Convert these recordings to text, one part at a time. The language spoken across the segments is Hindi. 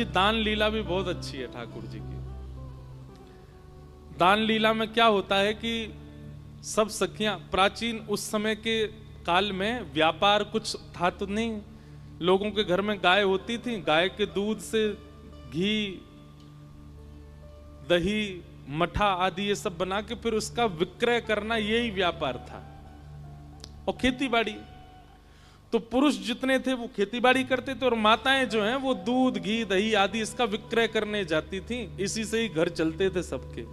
दान लीला भी बहुत अच्छी है ठाकुर जी की। दान लीला में क्या होता है कि सब सखियां, प्राचीन उस समय के काल में व्यापार कुछ था तो नहीं, लोगों के घर में गाय होती थी, गाय के दूध से घी, दही, मठा आदि ये सब बना के फिर उसका विक्रय करना, यही व्यापार था। और खेती बाड़ी, तो पुरुष जितने थे वो खेतीबाड़ी करते थे और माताएं जो हैं वो दूध, घी, दही आदि इसका विक्रय करने जाती थी। इसी से ही घर चलते थे सबके।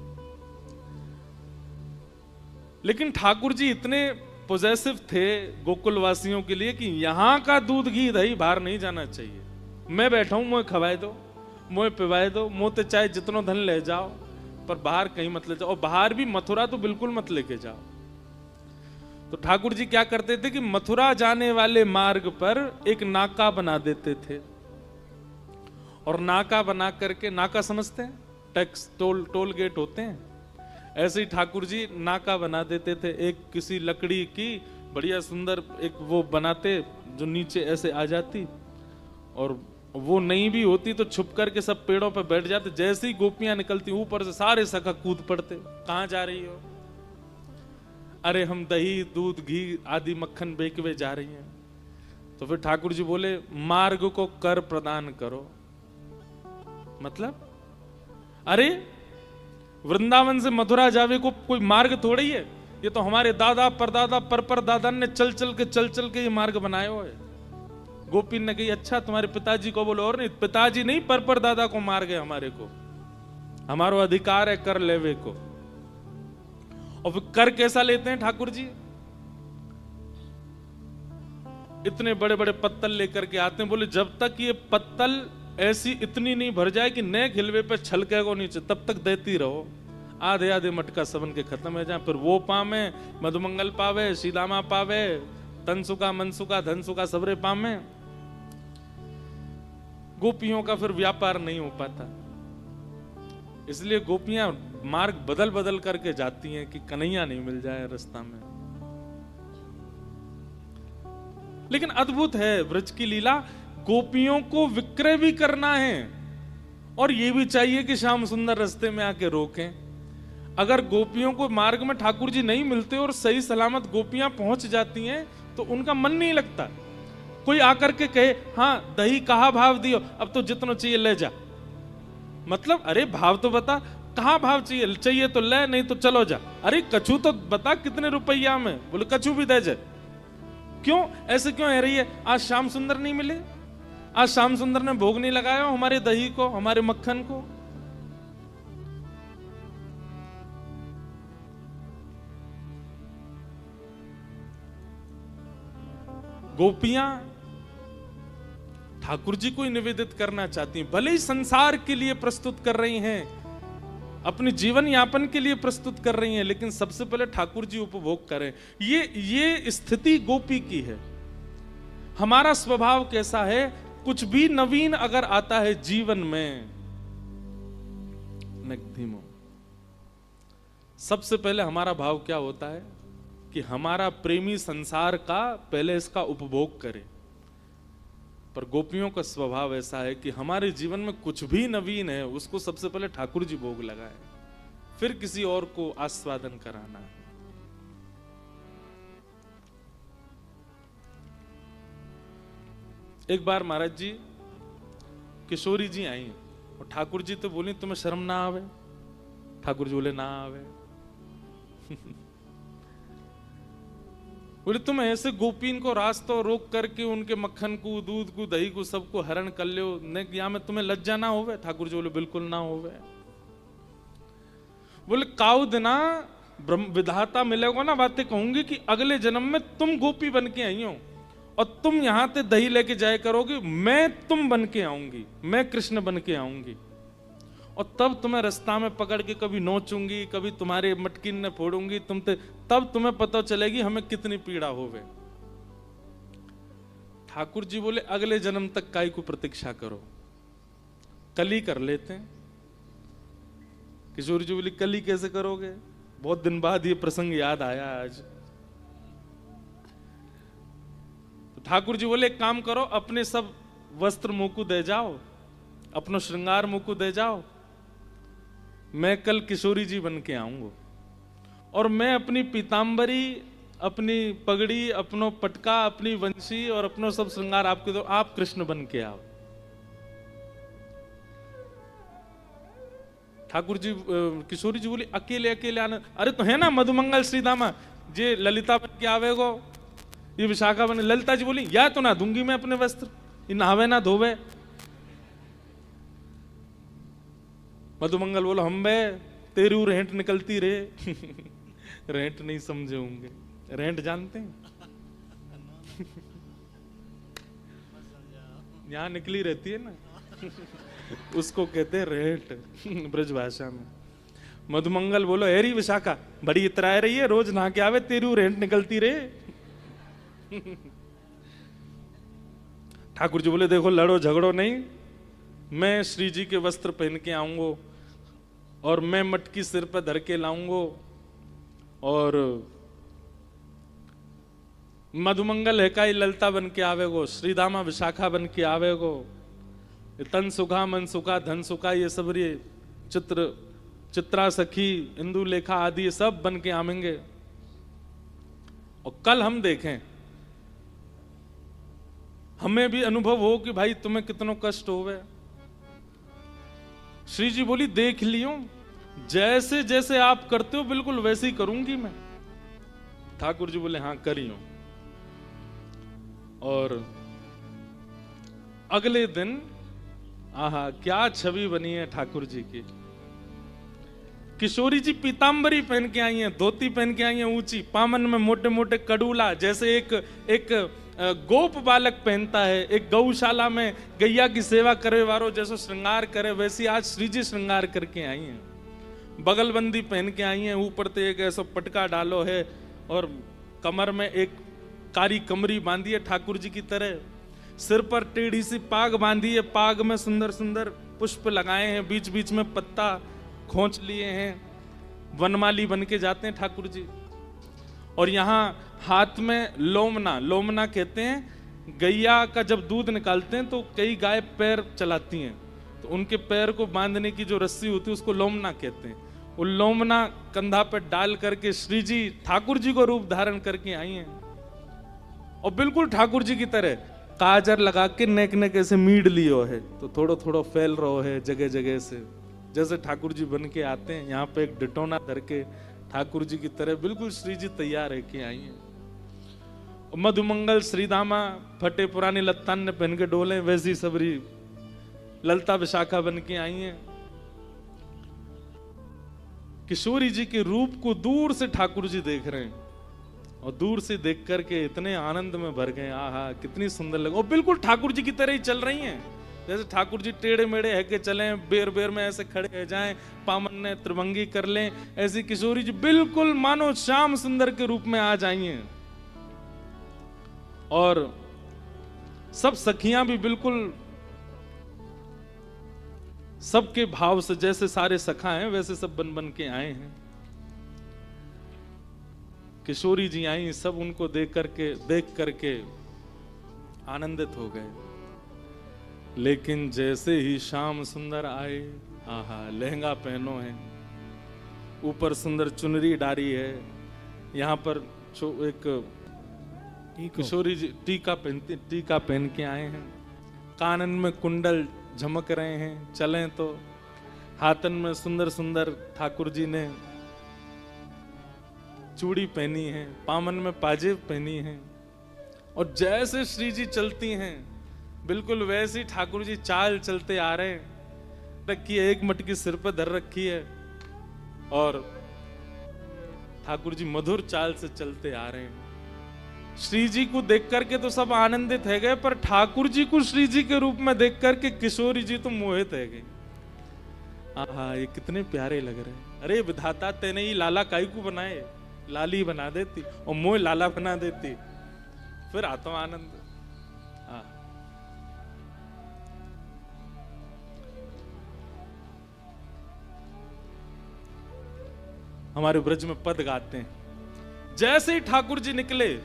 लेकिन ठाकुर जी इतने पॉजेसिव थे गोकुल वासियों के लिए कि यहां का दूध, घी, दही बाहर नहीं जाना चाहिए। मैं बैठा हूं, मुझे खवाए दो, मुझे पिवाए दो, मुझे चाहे जितना धन ले जाओ, पर बाहर कहीं मत ले जाओ। और बाहर भी मथुरा तो बिल्कुल मत लेके जाओ। तो ठाकुर जी क्या करते थे कि मथुरा जाने वाले मार्ग पर एक नाका बना देते थे। और नाका बना करके, नाका समझते हैं, टैक्स टोल गेट होते हैं, ऐसे ही ठाकुर जी नाका बना देते थे। एक किसी लकड़ी की बढ़िया सुंदर एक वो बनाते जो नीचे ऐसे आ जाती, और वो नहीं भी होती तो छुप करके सब पेड़ों पर बैठ जाते। जैसे ही गोपियां निकलती ऊपर से सारे सखा कूद पड़ते, कहां जा रही हो? अरे हम दही, दूध, घी आदि मक्खन बेचवे जा रही हैं। तो फिर ठाकुर जी बोले मार्ग को कर प्रदान करो। मतलब अरे वृंदावन से मथुरा जावे को कोई मार्ग थोड़ी है, ये तो हमारे दादा परदादा पर दादा ने चल चल के ये मार्ग बनाए हुए। गोपी ने कही अच्छा तुम्हारे पिताजी को बोलो। और नहीं, पिताजी नहीं, पर दादा को मार्ग है हमारे को, हमारा अधिकार है कर लेवे को। और फिर कर कैसा लेते हैं ठाकुर जी? इतने बड़े बड़े पत्तल लेकर के आते हैं। बोले जब तक ये पत्तल ऐसी इतनी नहीं भर जाए कि नए खिलवे पे छलके को नीचे, तब तक देती रहो। आधे आधे मटका सबन के खत्म हो जाए। फिर वो पावे, मधुमंगल पावे, सीदामा पावे, तनसुका, मनसुका, धनसुका सबरे पावे। गोपियों का फिर व्यापार नहीं हो पाता। इसलिए गोपियां मार्ग बदल बदल करके जाती हैं कि कन्हैया नहीं मिल जाए रास्ता में। लेकिन अद्भुत है ब्रज की लीला। गोपियों को विक्रय भी करना है और ये भी चाहिए कि श्याम सुंदर रास्ते में आके रोकें। अगर गोपियों को मार्ग में ठाकुर जी नहीं मिलते और सही सलामत गोपियां पहुंच जाती हैं तो उनका मन नहीं लगता। कोई आकर के कहे हाँ दही कहा भाव दियो, अब तो जितना चाहिए ले जा। मतलब अरे भाव तो बता, कहां भाव चाहिए तो ले, नहीं तो चलो जा। अरे कछू तो बता कितने रुपया में? बोले कछू भी दे जाए। क्यों ऐसे क्यों है रही है? आज श्याम सुंदर नहीं मिले, आज श्याम सुंदर ने भोग नहीं लगाया हमारे दही को, हमारे मक्खन को। गोपियां ठाकुर जी को ही निवेदित करना चाहती हैं। भले ही संसार के लिए प्रस्तुत कर रही हैं, अपने जीवन यापन के लिए प्रस्तुत कर रही हैं, लेकिन सबसे पहले ठाकुर जी उपभोग करें। ये स्थिति गोपी की है। हमारा स्वभाव कैसा है? कुछ भी नवीन अगर आता है जीवन में, धीमो, सबसे पहले हमारा भाव क्या होता है कि हमारा प्रेमी संसार का पहले इसका उपभोग करे। पर गोपियों का स्वभाव ऐसा है कि हमारे जीवन में कुछ भी नवीन है उसको सबसे पहले ठाकुर जी भोग लगाए, फिर किसी और को आस्वादन कराना है। एक बार महाराज जी, किशोरी जी आई और ठाकुर जी तो बोली तुम्हें शर्म ना आवे? ठाकुर जी बोले ना आवे। बोले तुम ऐसे गोपीन को रास्ता रोक करके उनके मक्खन को, दूध को, दही को सबको हरण कर लो, या में तुम्हें लज्जा ना होवे? ठाकुर जी बोले बिल्कुल ना होवे। बोले काउ दिना ब्रह्म विधाता मिलेगा ना, बातें कहूंगी कि अगले जन्म में तुम गोपी बन के आई हो और तुम यहां से दही लेके जाया करोगे, मैं तुम बन के आऊंगी, मैं कृष्ण बन के आऊंगी, और तब तुम्हें रास्ता में पकड़ के कभी नोचूंगी, कभी तुम्हारे मटकिन ने फोड़ूंगी, तब तुम्हें पता चलेगी हमें कितनी पीड़ा होवे। ठाकुर जी बोले अगले जन्म तक काई को प्रतीक्षा करो, कल ही कर लेते हैं। किशोर जी बोली कल ही कैसे करोगे? बहुत दिन बाद ये प्रसंग याद आया आज। तो ठाकुर जी बोले एक काम करो, अपने सब वस्त्र मुंह को दे जाओ, अपनो श्रृंगार मुकुट दे जाओ, मैं कल किशोरी जी बन के आऊंगा और मैं अपनी पीतांबरी, अपनी पगड़ी, अपनो पटका, अपनी वंशी और अपनो सब श्रृंगार आपके दो, आप कृष्ण बन के आओ। ठाकुर जी, किशोरी जी बोली अकेले अकेले आना, अरे तो है ना मधुमंगल श्रीदामा, जे ललिता बन के आवेगो, ये विशाखा बने। ललिता जी बोली या तो ना दूंगी मैं अपने वस्त्र, ये नहावे ना धोवे। मधुमंगल बोलो हम बे तेरी रेंट निकलती रे। रेंट नहीं समझे होंगे, रेंट जानते हैं? यहां निकली रहती है ना, उसको कहते हैं रेंट ब्रज भाषा में। मधुमंगल बोलो हेरी विशाखा बड़ी इतराए रही है, रोज नहा के आवे, तेरी रेंट निकलती रे। ठाकुर जी बोले देखो लड़ो झगड़ो नहीं, मैं श्री जी के वस्त्र पहन के आऊंगो और मैं मटकी सिर पर धर के लाऊंगो और मधुमंगल है का ललता बन के आवेगो, श्रीदामा विशाखा बन के आवेगो, तन सुखा मन सुखा धन सुखा, ये सब ये चित्रा सखी इंदु लेखा आदि ये सब बन के आवेंगे। और कल हम देखें, हमें भी अनुभव हो कि भाई तुम्हें कितनो कष्ट होवे। श्री जी बोली देख लियो, जैसे जैसे आप करते हो बिल्कुल वैसे ही करूंगी मैं। ठाकुर जी बोले हाँ करियो। और अगले दिन आहा क्या छवि बनी है ठाकुर जी की। किशोरी जी पीतांबरी पहन के आई हैं, धोती पहन के आई हैं ऊंची, पामन में मोटे मोटे कड़ूला, जैसे एक गोप बालक पहनता है, एक गौशाला में गैया की सेवा करे वारो जैसे श्रृंगार करे, वैसी आज श्री जी श्रृंगार करके आई हैं। बगलबंदी पहन के आई हैं, ऊपर ते एक ऐसा पटका डालो है और कमर में एक कारी कमरी बांधी है ठाकुर जी की तरह, सिर पर टेढ़ी सी पाग बांधी है, पाग में सुंदर सुंदर पुष्प लगाए हैं, बीच बीच में पत्ता खोंच लिए हैं, वनमाली बन के जाते हैं ठाकुर जी। और यहाँ हाथ में लोमना, लोमना कहते हैं गैया का जब दूध निकालते हैं तो कई गाय पैर चलाती हैं, तो उनके पैर को बांधने की जो रस्सी होती है उसको लोमना कहते हैं। वो लोमना कंधा पर डाल करके श्री जी ठाकुर जी को रूप धारण करके आई हैं और बिल्कुल ठाकुर जी की तरह काजर लगा के नेक नेक ऐसे मीड लियो है, तो थोड़ा थोड़ा फैल रहो है जगह जगह से, जैसे ठाकुर जी बन के आते हैं। यहाँ पे एक डिटोना धर के ठाकुर जी की तरह बिल्कुल श्री जी तैयार है के आई हैं। मधुमंगल श्रीदामा फटे पुरानी लत्तान ने पहन के डोले, वैसी सबरी ललता विशाखा बन के आई हैं। किशोरी जी के रूप को दूर से ठाकुर जी देख रहे हैं और दूर से देख करके इतने आनंद में भर गए, आहा कितनी सुंदर लगे, और बिल्कुल ठाकुर जी की तरह ही चल रही हैं, जैसे ठाकुर जी टेढ़े मेढ़े है के चले, बेर बेर में ऐसे खड़े रह जाएं, पामन ने त्रिभंगी कर लें, ऐसी किशोरी जी बिल्कुल मानो श्याम सुंदर के रूप में आ जाई हैं। और सब सखियां भी बिल्कुल सबके भाव से, जैसे सारे सखा हैं वैसे सब बन बन के आए हैं। किशोरी जी आई, सब उनको देख करके आनंदित हो गए। लेकिन जैसे ही श्याम सुंदर आए, आहा लहंगा पहनो है, ऊपर सुंदर चुनरी डारी है, यहाँ पर एक किशोरी जी टीका पहन के आए हैं, कानन में कुंडल झमक रहे हैं, चलें तो हाथन में सुंदर सुंदर ठाकुर जी ने चूड़ी पहनी है, पामन में पाजेब पहनी है, और जैसे श्री जी चलती हैं बिल्कुल वैसे ही ठाकुर जी चाल चलते आ रहे हैं। रखी है एक मटकी सिर पर धर रखी है और ठाकुर जी मधुर चाल से चलते आ रहे हैं। श्री जी को देख करके तो सब आनंदित है गए, पर ठाकुर जी को श्री जी के रूप में देख करके किशोरी जी तो मोहित है गई। आहा ये कितने प्यारे लग रहे हैं। अरे विधाता तेने ही लाला काई को बनाए, लाली बना देती और मोह लाला बना देती, फिर आता आनंद। हमारे ब्रज में पद गाते हैं, जैसे ही ठाकुर जी निकले,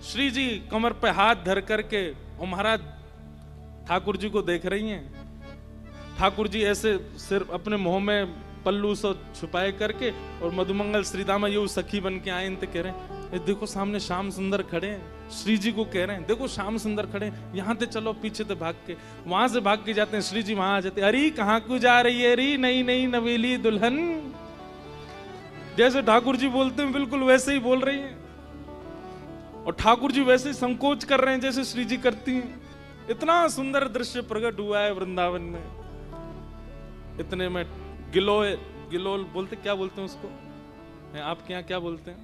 श्री जी कमर पे हाथ धर करके और महाराज ठाकुर जी को देख रही हैं, ठाकुर जी ऐसे सिर्फ अपने मुंह में पल्लू से छुपाए करके और मधुमंगल श्रीदामा ये सखी बन के आए, इनते कह रहे हैं देखो सामने श्याम सुंदर खड़े हैं, श्री जी को कह रहे हैं देखो श्याम सुंदर खड़े हैं, यहाँ से चलो, पीछे से भाग के, वहां से भाग के जाते हैं, श्री जी वहां आ जाते, अरे कहाँ को जा रही है, अरे नई नई नवेली दुल्हन। जैसे ठाकुर जी बोलते हैं बिल्कुल वैसे ही बोल रही है, और ठाकुर जी वैसे ही संकोच कर रहे हैं जैसे श्री जी करती हैं। इतना सुंदर दृश्य प्रकट हुआ है वृंदावन में। इतने में गिलोल बोलते, क्या बोलते हैं उसको, आपके यहाँ क्या बोलते हैं,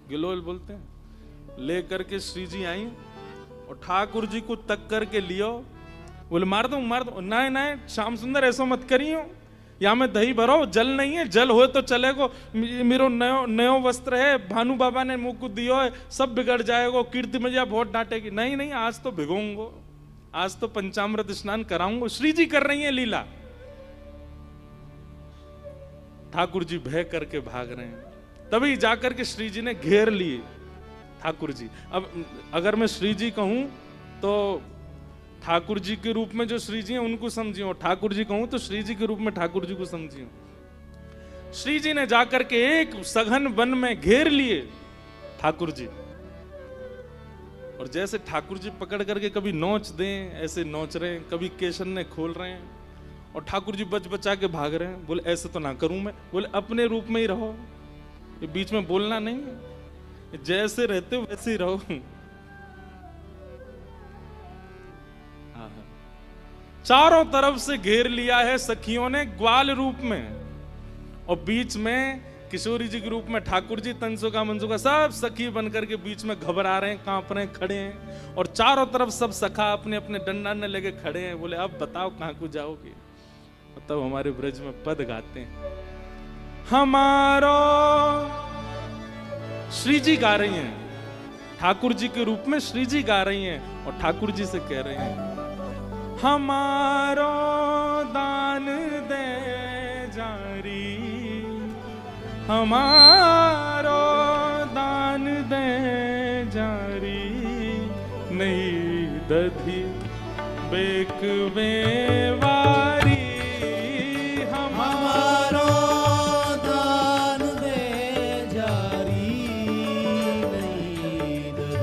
गिलोल बोलते हैं, लेकर के श्री जी आई और ठाकुर जी को तक करके लियो, बोले मार दो नहीं नहीं श्याम सुंदर ऐसा मत करियो, या में दही भरो, जल नहीं है, जल हो तो चलेगो, मेरो नयो वस्त्र है, भानु बाबा ने मुंह को दियो है, सब बिगड़ जाएगो, कीर्ति मैया बहुत डांटेगी, नहीं नहीं आज तो भिगोऊंगो, आज तो पंचामृत स्नान कराऊंगो। श्री जी कर रही है लीला, ठाकुर जी भय करके भाग रहे हैं, तभी जाकर के श्री जी ने घेर लिए ठाकुर जी। अब अगर मैं श्री जी कहूं तो ठाकुर जी के रूप में जो श्री जी हैं उनको समझियो, ठाकुर जी कहूं तो श्री जी के रूप में ठाकुर जी को समझियो। श्री जी ने जाकर के एक सघन वन में घेर लिए ठाकुर जी, और जैसे ठाकुर जी पकड़ करके कभी नोच दें ऐसे नोच रहे हैं, कभी केशन ने खोल रहे हैं, और ठाकुर जी बच बचा के भाग रहे हैं। बोले ऐसे तो ना करूं मैं, बोले अपने रूप में ही रहो, ये बीच में बोलना नहीं है, जैसे रहते हो वैसे ही रहो। चारों तरफ से घेर लिया है सखियों ने ग्वाल रूप में, और बीच में किशोरी जी के रूप में ठाकुर जी, तंसुका मनसुका सब सखी बनकर के बीच में घबरा रहे हैं, कांप रहे हैं, खड़े हैं, और चारों तरफ सब सखा अपने अपने डंडा ने लेके खड़े हैं। बोले अब बताओ कहां को जाओगे, तब हमारे ब्रज में पद गाते हैं, हमारो श्री जी गा रही हैं, ठाकुर जी के रूप में श्री जी गा रही हैं, और ठाकुर जी से कह रहे हैं हमारो दान दे जारी, हमारो दान दे जारी, नहीं दधी बेक बेवारी, हमारो दान दे जारी, नहीं दध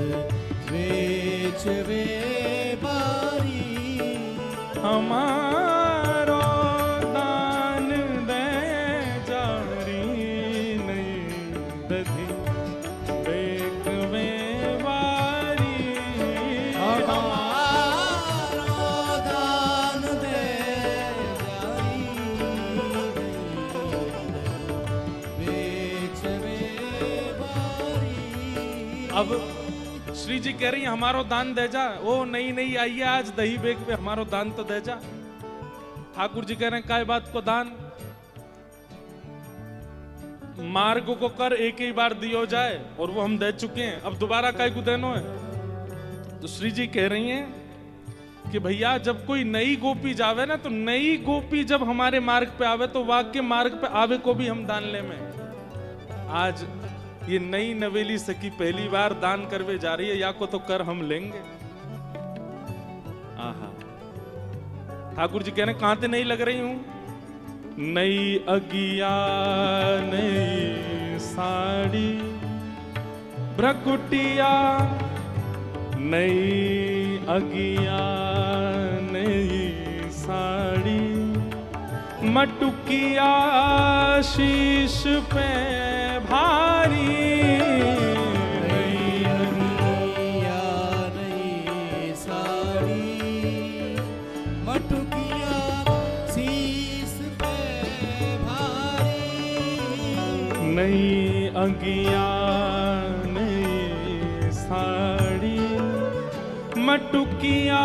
बेच बेवारी, हमारो दान दे जारी, नहीं दधी बेक बेवारी, हमारो दान दे जारी, नहीं बेच बेवारी। अब श्री जी कह रही है हमारो दान दे जा, ओ नहीं नहीं आइए आज दही बेक पे हमारो दान तो दे जा। ठाकुर जी कह रहे हैं काय बात को दान, मार्ग को कर एक ही बार दियो जाए, और वो हम दे चुके हैं, अब दोबारा काय को देनो है। तो श्री जी कह रही हैं कि भैया जब कोई नई गोपी जावे ना, तो नई गोपी जब हमारे मार्ग पे आवे तो वाक्य मार्ग पे आवे को भी हम दान ले में। आज ये नई नवेली सखी पहली बार दान करवे जा रही है, या को तो कर हम लेंगे। आहा, ठाकुर जी कहने कहां से नहीं लग रही हूं, नई अगिया नई साड़ी, भ्रकुटिया नई अगिया नई साड़ी, मटुकिया शीश पे भारी, नई अगिया नई साड़ी, मटुकिया शीश पे भारी, नई अगिया नई साड़ी, मटुकिया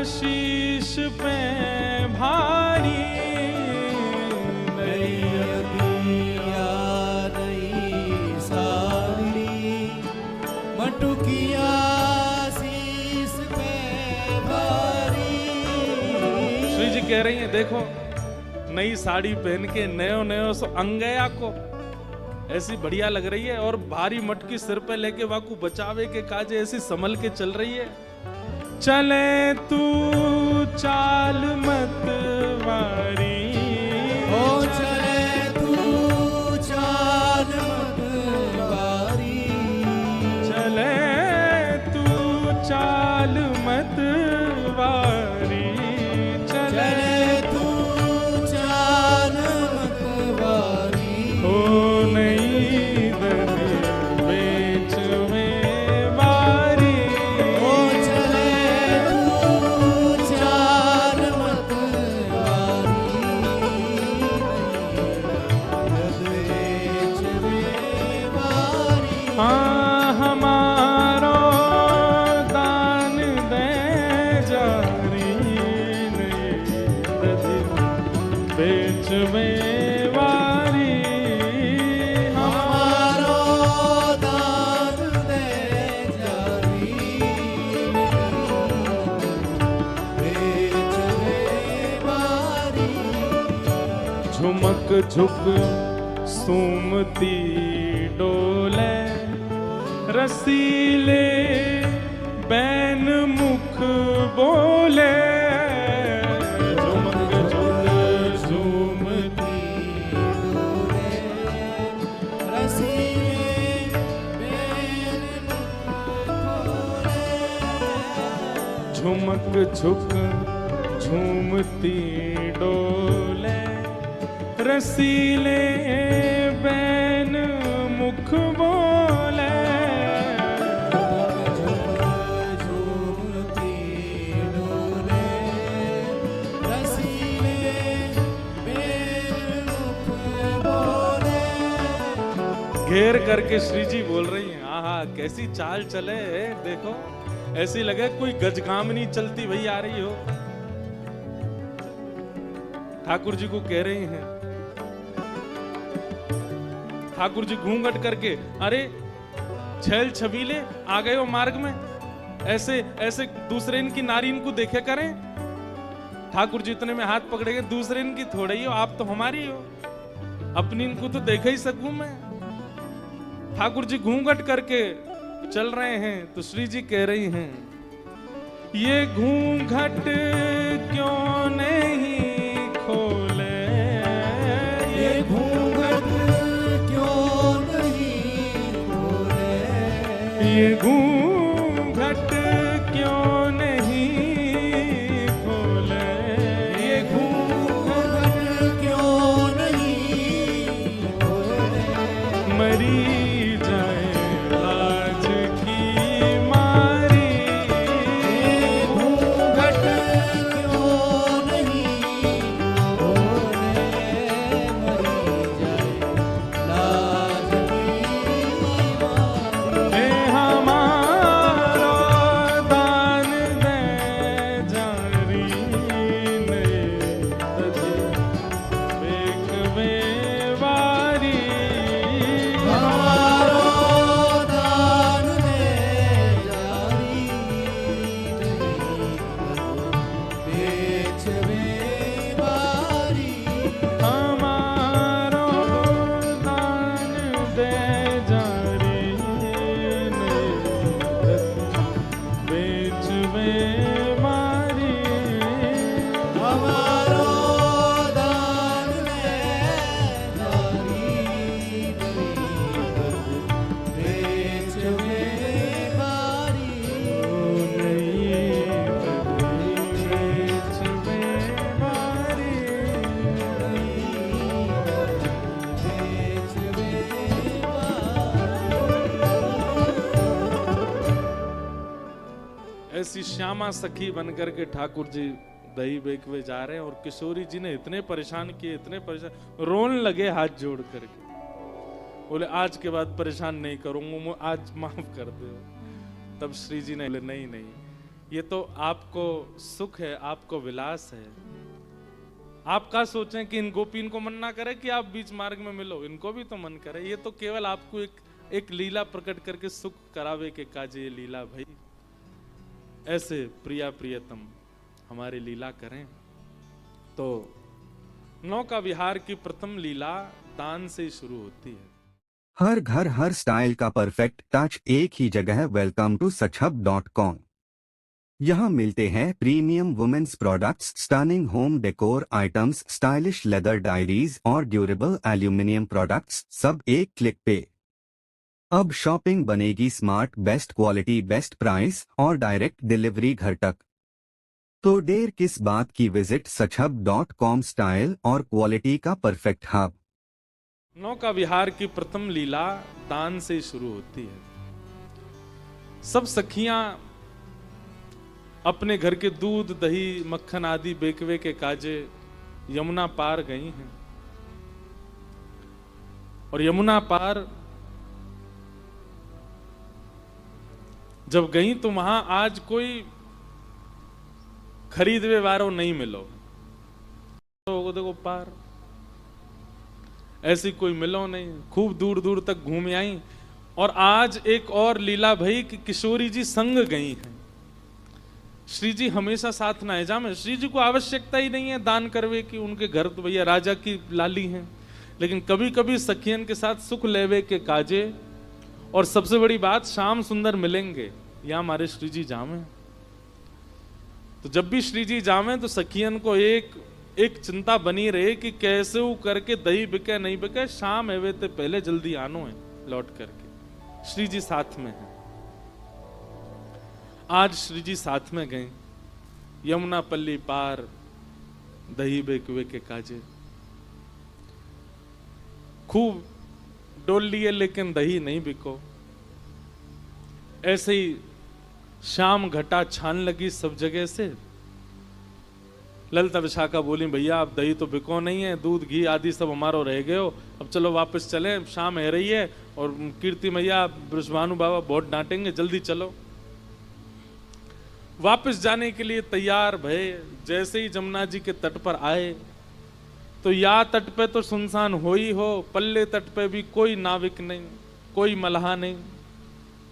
शीश पे भारी, नई अगिया नई साड़ी, मटुकिया शीश पे भारी। श्री जी कह रही हैं देखो नई साड़ी पहन के नयो नयो सो अंगया को ऐसी बढ़िया लग रही है, और भारी मटकी सिर पे लेके वाकू बचावे के काजे ऐसी संभल के चल रही है। चले तू चाल मत वारी ओ चले तू चाल मतवारी चले तू चाल मत वारी चले तू चाल मतवारी हो नहीं दरे बेच में वारी ओ चले तू चाल मतवारी बेच में वारी हाँ हमारो दान दे जारी नहीं दधि बेच में वारी हमारो दान दे जारी बेच में वारी झुमक झुक सुमती डोले रसीले बैन मुख बोले झुमक झुक झूमती झुमक झुक झूमती डोले रसीले बैन मुख बोले घेर करके श्री जी बोल रही हैं आहा कैसी चाल चले देखो ऐसी लगे कोई गजगामनी चलती वही आ रही हो। ठाकुर जी को कह रही हैं ठाकुर जी घूंघट करके अरे छैल छबीले आ गए हो मार्ग में ऐसे ऐसे दूसरे इनकी नारी इनको देखे करें। ठाकुर जी इतने में हाथ पकड़ेंगे दूसरे इनकी थोड़े ही हो आप तो हमारी हो अपनी इनको तो देख ही सकूं मैं। ठाकुर जी घूंघट करके चल रहे हैं तो श्री जी कह रही हैं ये घूंघट क्यों नहीं खोले ये घूंघट क्यों नहीं खोले ये घूंघट क्यों नहीं खोले ये घूंघट क्यों नहीं खोले मरी जाए लाज की मारी ये घूंघट क्यों नहीं खोले मरी जाए लाज की मारी हे हमारो दान दे जारी नहीं तझे बेक में वारी हमारो दान दे जारी बेच में बारी हमारो दान दे जारी नहीं बेच में मारी हमारो दान दे जारी बेच में बारी बेच में मारी बेच में ऐसी श्यामा सखी बनकर के ठाकुर जी दही बेकवे जा रहे हैं और किशोरी जी ने इतने परेशान किए इतने परेशान रोने लगे हाथ जोड़ करके बोले आज के बाद परेशान नहीं करूंगा मैं आज माफ कर दो। तब श्री जी ने बोले नहीं नहीं ये तो आपको सुख है आपको विलास है आप क्या सोचें कि इन गोपीन को मन ना करे कि आप बीच मार्ग में मिलो इनको भी तो मन करे ये तो केवल आपको एक लीला प्रकट करके सुख करावे के काजे ये लीला भाई ऐसे प्रिया प्रियतम हमारी लीला करें। तो नौका विहार की प्रथम लीला दान से ही शुरू होती है। हर घर हर स्टाइल का परफेक्ट टच एक ही जगह। वेलकम टू सचहब.com। यहाँ मिलते हैं premium women's products, stunning home decor items, stylish leather diaries और ड्यूरेबल एल्यूमिनियम प्रोडक्ट्स, सब एक क्लिक पे। अब शॉपिंग बनेगी smart, best quality, best price और डायरेक्ट डिलीवरी घर तक। तो देर किस बात की, विजिट sachhub.com, स्टाइल और क्वालिटी का परफेक्ट हब। नौका विहार की प्रथम लीला दान से शुरू होती है। सब सखियां अपने घर के दूध, दही, मक्खन आदि बेकवे के काजे यमुना पार गई हैं। और यमुना पार जब गई तो वहां आज कोई खरीदवे वारो नहीं मिलो। तो देखो पार ऐसी कोई मिलो नहीं, खूब दूर दूर तक घूम आई। और आज एक और लीला भई कि किशोरी जी संग गई हैं। श्री जी हमेशा साथ ना है जामे, श्री जी को आवश्यकता ही नहीं है दान करवे की, उनके घर तो भैया राजा की लाली हैं। लेकिन कभी कभी सखियन के साथ सुख लेवे के काजे, और सबसे बड़ी बात श्याम सुंदर मिलेंगे, या हमारे श्री जी जामे। तो जब भी श्री जी जावे तो सखियन को एक चिंता बनी रहे कि कैसे वो करके दही बिके नहीं बिके, शाम एवे ते पहले जल्दी आनो है लौट करके। श्री जी साथ में है। आज श्री जी साथ में गए, यमुना पल्ली पार दही बेकवे के काजे। खूब डोल लिए लेकिन दही नहीं बिको। ऐसे ही शाम घटा छान लगी सब जगह से। ललिता विशाखा बोली भैया अब दही तो बिको नहीं है, दूध घी आदि सब हमारो रह गए हो, अब चलो वापस चले, शाम है रही है और कीर्ति मैया ब्रजभानु बाबा बहुत डांटेंगे, जल्दी चलो। वापस जाने के लिए तैयार भये। जैसे ही जमुना जी के तट पर आए तो या तट पे तो सुनसान हो ही हो, पल्ले तट पे भी कोई नाविक नहीं, कोई मल्हा नहीं,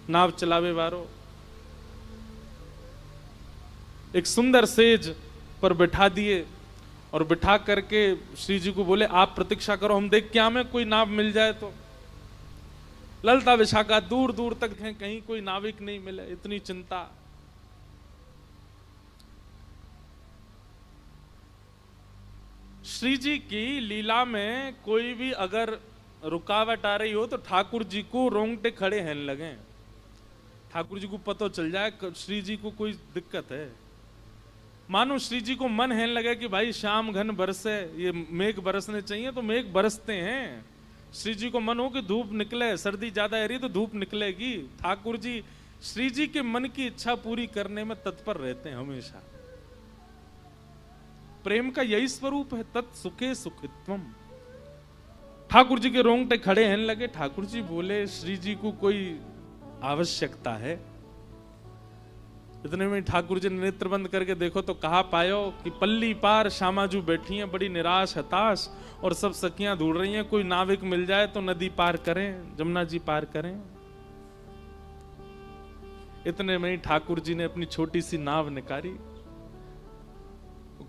नाव चलावे वारो। एक सुंदर सेज पर बिठा दिए और बिठा करके श्री जी को बोले आप प्रतीक्षा करो, हम देख क्या में कोई नाव मिल जाए तो। ललिता विशाखा दूर दूर तक थे, कहीं कोई नाविक नहीं मिले, इतनी चिंता। श्री जी की लीला में कोई भी अगर रुकावट आ रही हो तो ठाकुर जी को रोंगटे खड़े हैं लगे। ठाकुर जी को पता चल जाए श्री जी को कोई दिक्कत है। मानो श्री जी को मन है लगे कि भाई शाम घन बरसे, ये मेघ बरसने चाहिए तो मेघ बरसते हैं। श्री जी को मन हो कि धूप निकले, सर्दी ज्यादा है रही तो धूप निकलेगी। ठाकुर जी श्री जी के मन की इच्छा पूरी करने में तत्पर रहते हैं हमेशा। प्रेम का यही स्वरूप है, तत् सुखे सुखित्वम। ठाकुर जी के रोंगटे खड़े हैं लगे। ठाकुर जी बोले श्री जी को कोई आवश्यकता है। इतने में ठाकुर जी ने नेत्र बंद करके देखो तो कहा पायो कि पल्ली पार श्यामाजू बैठी हैं बड़ी निराश हताश, और सब सखियां ढूंढ रही हैं कोई नाविक मिल जाए तो नदी पार करें, जमुना जी पार करें। इतने में ठाकुर जी ने अपनी छोटी सी नाव निकाली।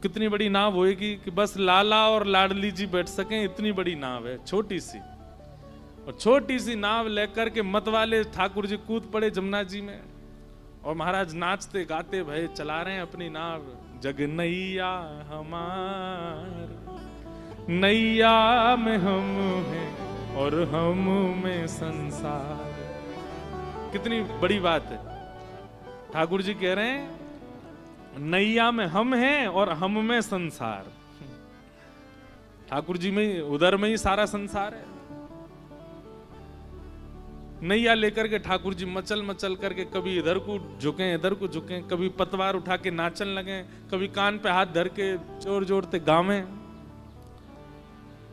कितनी बड़ी नाव होएगी कि बस लाला और लाडली जी बैठ सकें, इतनी बड़ी नाव है, छोटी सी। और छोटी सी नाव लेकर के मतवाले ठाकुर जी कूद पड़े जमुना जी में, और महाराज नाचते गाते भय चला रहे हैं अपनी नाव। जग नैया हमार, नैया में हम हैं और हम में संसार। कितनी बड़ी बात है। ठाकुर जी कह रहे हैं नैया में हम हैं और हम में संसार। ठाकुर जी में उधर में ही सारा संसार है। नैया लेकर के ठाकुर जी मचल मचल करके कभी इधर को झुके इधर को झुके, कभी पतवार उठा के नाचन लगे, कभी कान पे हाथ धर के जोर जोरते गावे।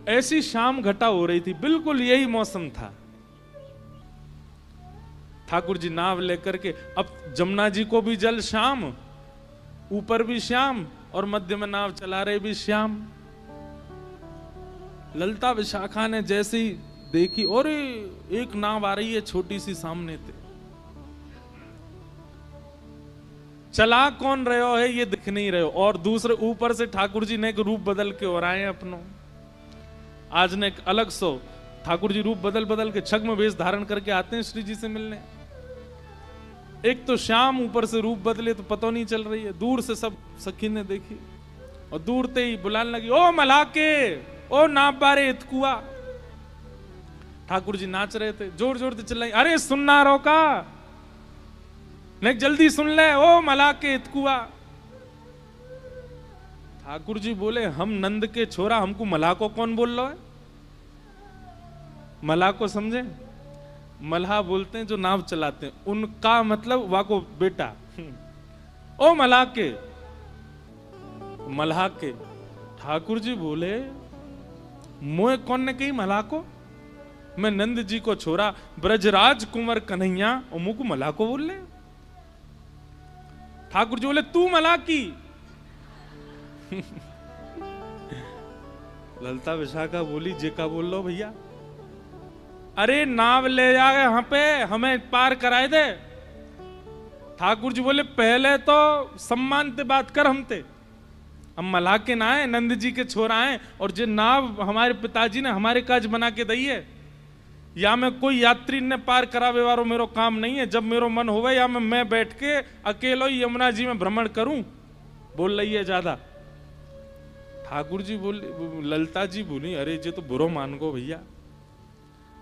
ऐसी शाम घटा हो रही थी, बिल्कुल यही मौसम था। ठाकुर जी नाव लेकर के, अब जमुना जी को भी जल श्याम, ऊपर भी श्याम और मध्य में नाव चला रहे भी श्याम। ललिता विशाखा ने जैसे ही देखी और एक नाव आ रही है छोटी सी सामने थे। चला कौन रहे हो है ये दिख नहीं रहे हो, और दूसरे ऊपर से ठाकुर जी ने एक रूप बदल के और आए अपनों। आज ने एक अलग सो ठाकुर जी रूप बदल बदल के छग्म वेश धारण करके आते हैं श्री जी से मिलने। एक तो श्याम, ऊपर से रूप बदले तो पता नहीं चल रही है। दूर से सब सखी ने देखी और दूर ते ही बुलाने लगी, ओ मलाके, ओ नाप बारे इतकुआ। ठाकुर जी नाच रहे थे, जोर जोर से चिल्लाई, अरे सुनना रोका, नहीं जल्दी सुन ले, ओ मलाके इतकुआ। ठाकुर जी बोले, हम नंद के छोरा, हमको मलाको कौन बोल रहा है? मलाको समझे? मल्हा बोलते हैं जो नाव चलाते हैं, उनका मतलब वाको बेटा। ओ मलाके, मल्हा के। ठाकुर जी बोले, मोए कौन ने कही मलाको? मैं नंद जी को छोरा ब्रजराज कुंवर कन्हैया और मुँह को मलाको बोल ले। ठाकुर जी बोले, तू मलाकी। ललता विशाखा बोली, जे का बोल लो भैया? अरे नाव ले जा यहाँ पे, हमें पार कराए दे। ठाकुर जी बोले, पहले तो सम्मान से बात कर हमते, हम मल्हा के ना है, नंद जी के छोरा हैं, और जे नाव हमारे पिताजी ने हमारे काज बना के दी है, या मैं कोई यात्री ने पार करावे वारो मेरो काम नहीं है। जब मेरो मन होवे या मैं बैठ के अकेलो यमुना जी में भ्रमण करूं। बोल रही है ज्यादा। ठाकुर जी बोली, ललता जी बोली, अरे जे तो बुरो मान गो भैया।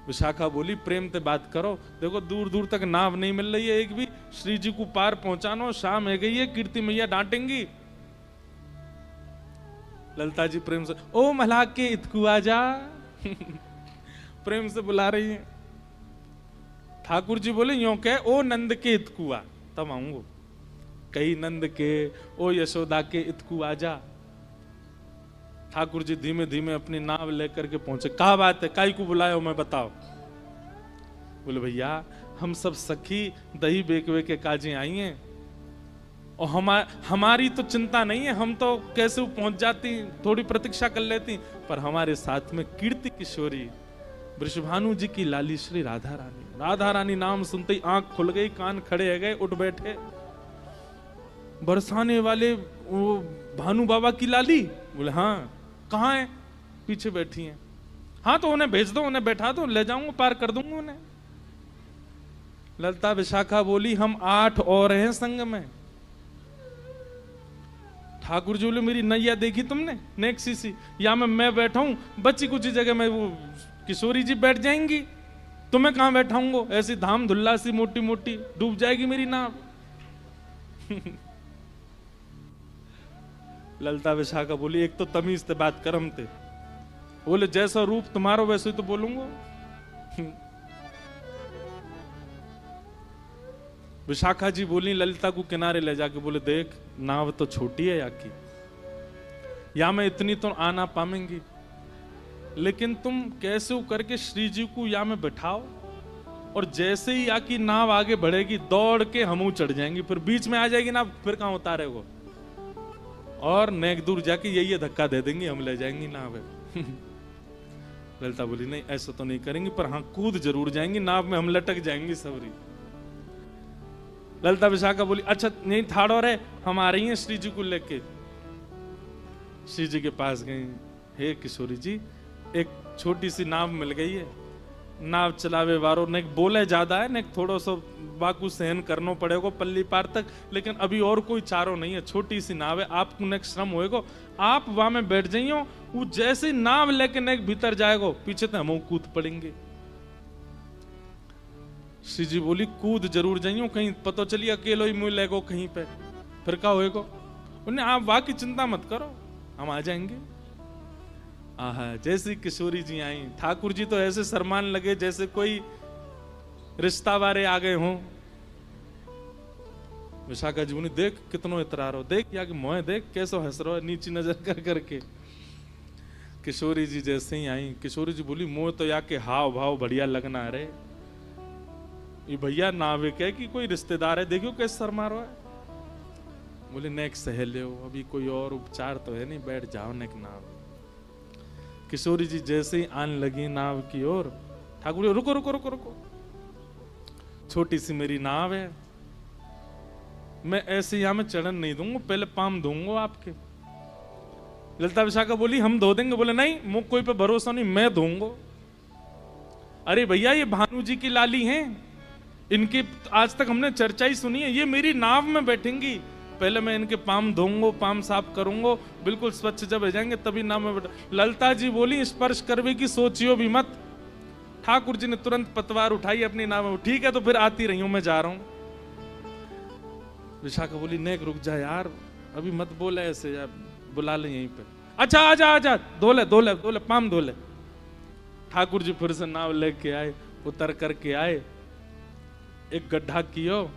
विशाखा बोली, प्रेम से बात करो, देखो दूर दूर तक नाव नहीं मिल रही है एक भी, श्री जी को पार पहुंचानो, शाम है गई है, कीर्ति मैया डांटेंगी। ललता जी प्रेम से, ओ मल्हा के इतकू आजा। प्रेम से बुला रही है। ठाकुर जी बोले, यो कह, ओ नंद के इतकुआ, तब आऊंगो। कही नंद के, ओ यशोदा के इतकू आजा। ठाकुर जी धीमे धीमे अपनी नाव लेकर के पहुंचे। कहा बात है, काई को बुलायो मैं बताओ? बोले, भैया हम सब सखी दही बेकवे के काजे आई हैं, और हमारी तो चिंता नहीं है, हम तो कैसे पहुंच जाती, थोड़ी प्रतीक्षा कर लेती, पर हमारे साथ में कीर्ति किशोरी वृषभानु जी की लाली श्री राधा रानी। राधा रानी नाम सुनते ही आंख खुल गई, कान खड़े हो गए, उठ बैठे। बरसाने वाले वो भानु बाबा की लाली? बोले हाँ। कहाँ है? पीछे बैठी हैं। हाँ तो उन्हें भेज दो, उन्हें बैठा दो, ले जाऊंगा, पार कर दूंगा उन्हें। ललता विशाखा बोली, हम 8 और हैं संग में। ठाकुर जी बोले, मेरी नैया देखी तुमने नेक्सी सी, या मैं बैठा हूं, बच्ची कुछ जगह में वो किशोरी जी बैठ जाएंगी, तुम्हें कहां बैठाऊंगा? ऐसी धाम धुल्ला सी मोटी मोटी, डूब जाएगी मेरी नाव। ललता विशाखा बोली, एक तो तमीज से बात कर हमते। बोले, जैसा रूप तुम्हारा वैसे ही तो बोलूंगा। विशाखा जी बोली ललिता को किनारे ले जाके, बोले, देख नाव तो छोटी है या की, या मैं इतनी तो आना पाएंगी, लेकिन तुम कैसे करके श्री जी को या में बैठाओ, और जैसे ही या की नाव आगे बढ़ेगी दौड़ के हम चढ़ जाएंगी, फिर बीच में आ जाएगी ना, फिर कहां उतारे वो, और नेक दूर जाके यही धक्का दे देंगे, हम ले जाएंगी नाव। ललिता बोली, नहीं ऐसा तो नहीं करेंगी, पर हाँ कूद जरूर जाएंगी, नाव में हम लटक जाएंगी सबरी। ललिता विशाखा बोली, अच्छा नहीं ठाड़ो रहे, हम आ रही हैं श्री जी को लेके। श्री जी के पास गई, हे किशोरी जी, एक छोटी सी नाव मिल गई है, नाव चलावे वारो ने बोले ज्यादा है, ने थोड़ा सा बाकू सहन करना पड़ेगा पल्ली पार तक, लेकिन अभी और कोई चारो नहीं है, छोटी सी नाव है, आपको नेक श्रम होएगा, आप वहां में बैठ जाइयो, वो जैसे नाव लेके नेक भीतर जाएगा, पीछे तो हम कूद पड़ेंगे। श्री जी बोली, कूद जरूर जाइयो, कहीं पता चलिए अकेलो ही मुँह लेगो कहीं पे, फिर क्या होएगा? उन्हें आप वहां की चिंता मत करो, हम आ जाएंगे। आहा, जैसी किशोरी जी आई, ठाकुर जी तो ऐसे शर्मान लगे जैसे कोई रिश्ता वारे आ गए हों। विशाखा जी बोली, देख कितनो इतरार हो, देख या कि मोह देख कैसो हंस रहा है नीची नजर कर करके। किशोरी जी जैसे ही आई, किशोरी जी बोली, मोह तो या के हाव भाव बढ़िया लगना है रे, ये भैया नाविक है कि कोई रिश्तेदार है, देखियो कैसे शर्मा रहा है। बोले, नेक सहेले हो, अभी कोई और उपचार तो है नहीं, बैठ जाओ नेक नाव। किशोरी जी जैसे ही आने लगी नाव की ओर, ठाकुर जी, रुको रुको रुको रुको, छोटी सी मेरी नाव है, मैं ऐसे यहां में चढ़न नहीं दूंगा, पहले पाम दूंगा आपके। ललिता विशाखा बोली, हम धो देंगे। बोले, नहीं मुझ कोई पे भरोसा नहीं, मैं धोऊंगा। अरे भैया ये भानु जी की लाली हैं, इनकी आज तक हमने चर्चा ही सुनी है। ये मेरी नाव में बैठेंगी, पहले मैं इनके पाम धोऊंगा, पाम साफ करूंगा, बिल्कुल स्वच्छ जब हो जाएंगे तभी नाव में बैठ। ललिता जी बोली स्पर्श करवे की सोचियो भी मत। ठाकुर जी ने तुरंत पतवार उठाई अपनी नाव में। ठीक है तो फिर आती रही हूं, मैं जा रहा हूं। विशाखा बोली नेक रुक जा यार, अभी मत बोले ऐसे यार, बुला ले यहीं पे। अच्छा आजा आजा, धोले धोले धोले, पाम धोले। ठाकुर जी फिर से नाव लेके आए, उतर करके आए, एक गड्ढा कियो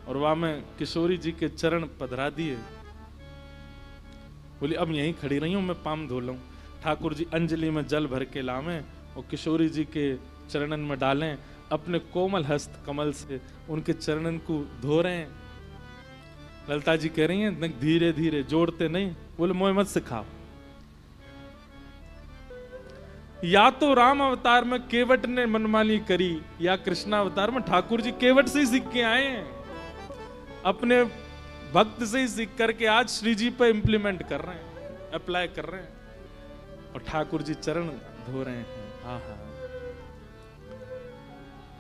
और वहां में किशोरी जी के चरण पधरा दिए। बोली अब यहीं खड़ी रही हूं, मैं पाम धो लूं। ठाकुर जी अंजलि में जल भर के लावे और किशोरी जी के चरणन में डालें, अपने कोमल हस्त कमल से उनके चरणन को धो रहे हैं। ललिता जी कह रही हैं धीरे धीरे, जोड़ते नहीं। बोले मोह मत सिखाओ। या तो राम अवतार में केवट ने मनमानी करी, या कृष्णा अवतार में ठाकुर जी केवट से ही सीख के आए हैं, अपने भक्त से ही सीख करके आज श्री जी पे इंप्लीमेंट कर रहे हैं, अप्लाई कर रहे हैं और ठाकुर जी चरण धो रहे हैं। आहा,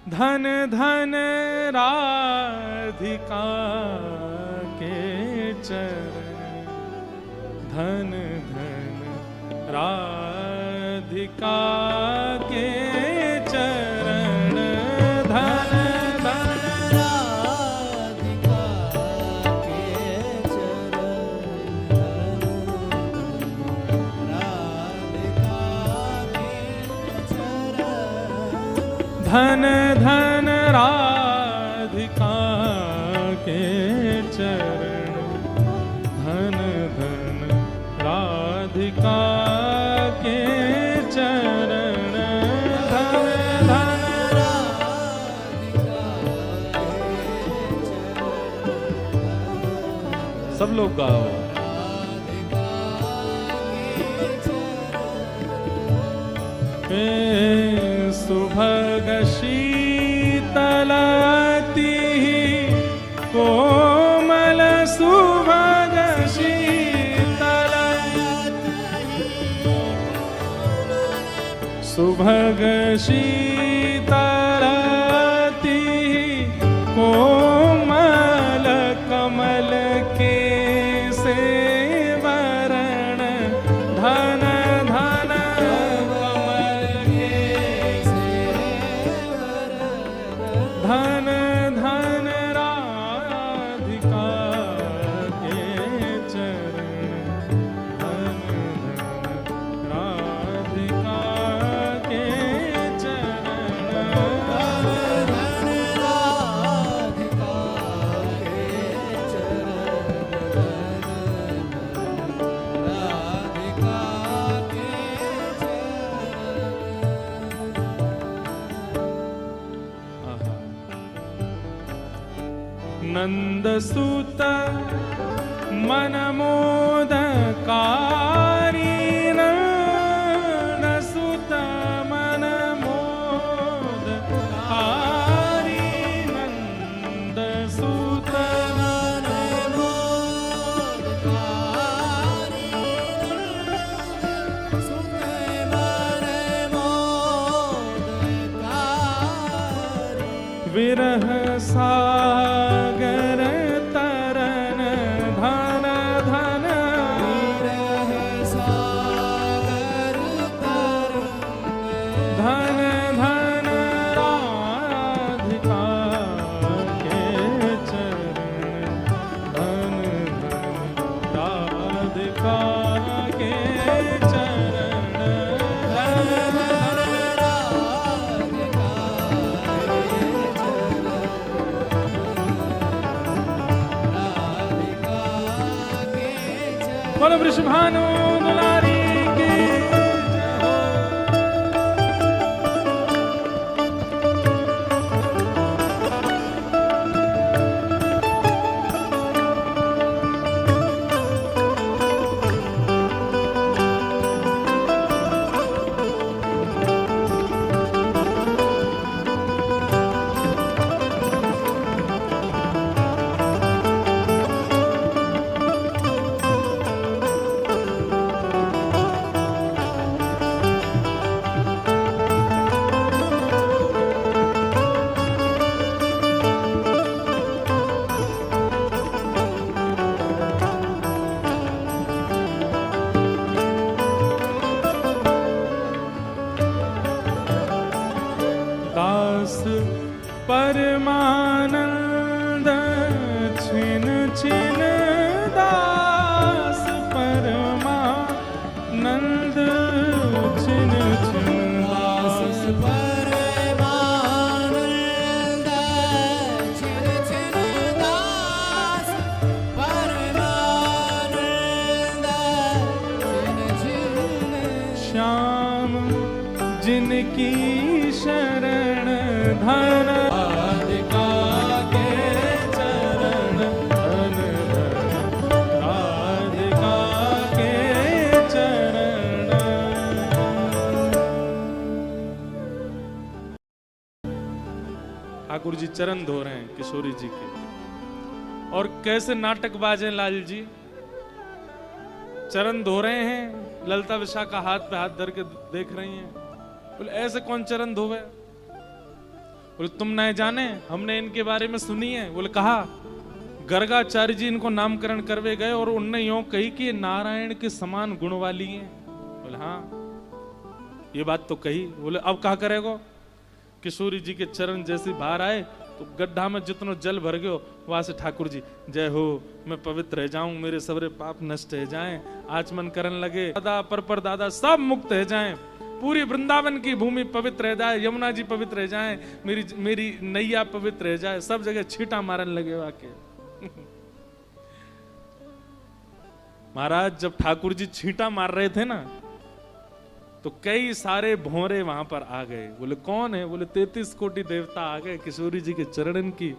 धन धन राधिका के चरण, धन धन राधिका के चरण, धन धन राधिका के चरण, राधिका के चरण, धन धन राधिका के चरण, धन धन राधिका के चरण, धन धन सब लोग गाओ। सुभग शीतलती कोमल, सुभग सुभग शीतलती कोमल, कमल के सेवरण, धन धन कमल के धन धन राधिका के चरण, धन धन राधिका के चरण, नंद सुत मन मोदकारी, नंद सुत मन मोदकारी, नंद सुत मन मोदकारी, सुत मन मोदकारी, विरह सागर तरन, धन धन विरह सागर तरन, धन धन राधिका के चरण, धन धन राधिका के चरण, धन धन राधिका के चरण, बोलो वृषभानु दुलारी की जय हो। परमानंद छिन छिन दास परमानंद छिन छिन दास परमानंद छिन छिन दास परमानंद छिन छिन श्याम जिनकी शरण धन राधिका के चरण धन राधिका के चरण। ठाकुर जी चरण धो रहे हैं किशोरी जी के, और कैसे नाटकबाज हैं लाल जी। चरण धो रहे हैं, ललिता विशाखा हाथ पे हाथ धर के देख रही हैं। बोले ऐसे कौन चरण धोवे? बोले तुम नहीं जाने, हमने इनके बारे में सुनी है। बोले कहा, गर्गाचार्य जी इनको नामकरण करवे गए और उनने यूं कही कि ये नारायण के समान गुण वाली हैं। बोले हाँ ये बात तो कही। बोले अब कहा करेगो? किशोरी जी के चरण जैसे बाहर आए तो गड्ढा में जितना जल भर गयो, वहां से ठाकुर जी जय हो, मैं पवित्र रह जाऊं, मेरे सबरे पाप नष्ट हो जाएं। आचमन करने लगे, दादा पर दादा सब मुक्त हो जाएं, पूरी वृंदावन की भूमि पवित्र रह जाए, यमुना जी पवित्र रह जाए, मेरी नैया पवित्र रह जाए। सब जगह छींटा मारने लगे वाके। महाराज जब ठाकुर जी छींटा मार रहे थे ना, तो कई सारे भोरे वहां पर आ गए। बोले कौन है? बोले 33 कोटि देवता आ गए किशोरी जी के चरणन की।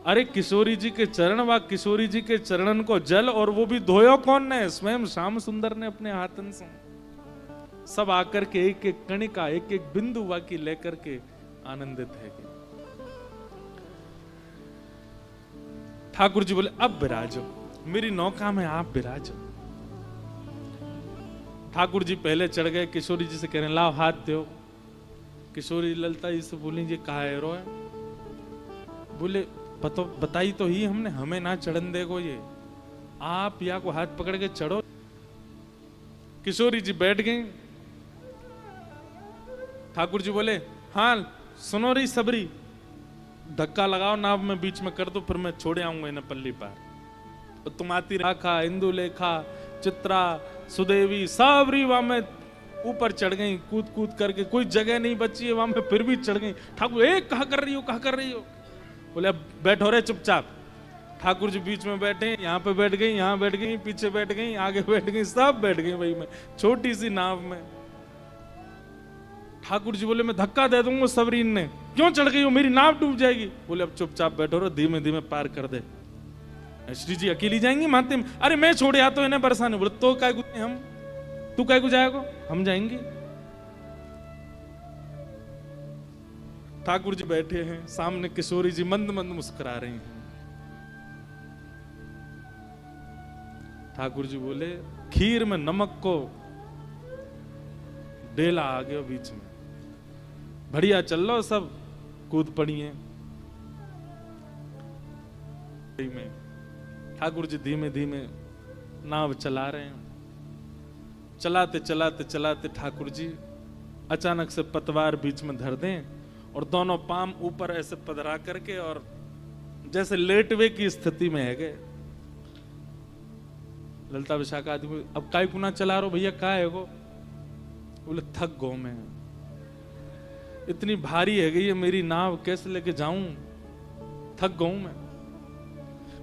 अरे किशोरी जी के चरण व किशोरी जी के चरणन को जल, और वो भी धोयो कौन ने? स्वयं श्याम सुंदर ने अपने हाथन से। सब आकर के एक एक कणिका, एक एक बिंदु वाकी लेकर के आनंदित है। ठाकुर जी बोले अब विराजो, मेरी नौका में आप विराजो। ठाकुर जी पहले चढ़ गए, किशोरी जी से कह रहे लाओ हाथ दो। किशोरी ललिता जी से बोली ये कहा है रोए? बोले बताई तो ही हमने, हमें ना चढ़न देगो ये, आप या को हाथ पकड़ के चढ़ो। किशोरी जी बैठ गई। ठाकुर जी बोले हाँ सुनो रही सबरी, धक्का लगाओ नाव में बीच में कर दो, फिर मैं छोड़े आऊंगा इन्हें पल्ली पार। तो तुम आती राखा, इंदुलेखा, चित्रा, सुदेवी सबरी वहां में ऊपर चढ़ गई कूद कूद करके, कोई जगह नहीं बची है वहां में, फिर भी चढ़ गई। ठाकुर एक कहा कर रही हो, कहा कर रही हो? बोले अब बैठो रे चुपचाप। ठाकुर जी बीच में बैठे, यहाँ पे बैठ गई, यहाँ बैठ गई, पीछे बैठ गई, आगे बैठ गई, सब बैठ गई वही में, छोटी सी नाव में। ठाकुर जी बोले मैं धक्का दे दूंगा सबरीन ने, क्यों चढ़ गई हो, मेरी नाव डूब जाएगी। बोले अब चुपचाप बैठो रो, धीमे धीमे पार कर दे। श्री जी अकेली जाएंगी माते में? अरे मैं छोड़े आ तो इन्हें बरसाने। बोले तो काय गुते हम, तू काय को जाएगा, हम जाएंगे। ठाकुर जी बैठे हैं, सामने किशोरी जी मंद मंद मुस्कुरा रही हैं। ठाकुर जी बोले खीर में नमक को डेला आ गया बीच में, बढ़िया चल लो, सब कूद पड़ी हैं। ठाकुर जी धीमे धीमे नाव चला रहे हैं। चलाते चलाते चलाते ठाकुर जी अचानक से पतवार बीच में धर दें और दोनों पाम ऊपर ऐसे पधरा करके और जैसे लेटवे की स्थिति में है गए। ललिता विशाखा आदमी अब काय कुना चला रहे हो भैया, काय है वो? बोले थक गो मैं, इतनी भारी है गई है मेरी नाव, कैसे लेके जाऊं, थक गऊ मैं।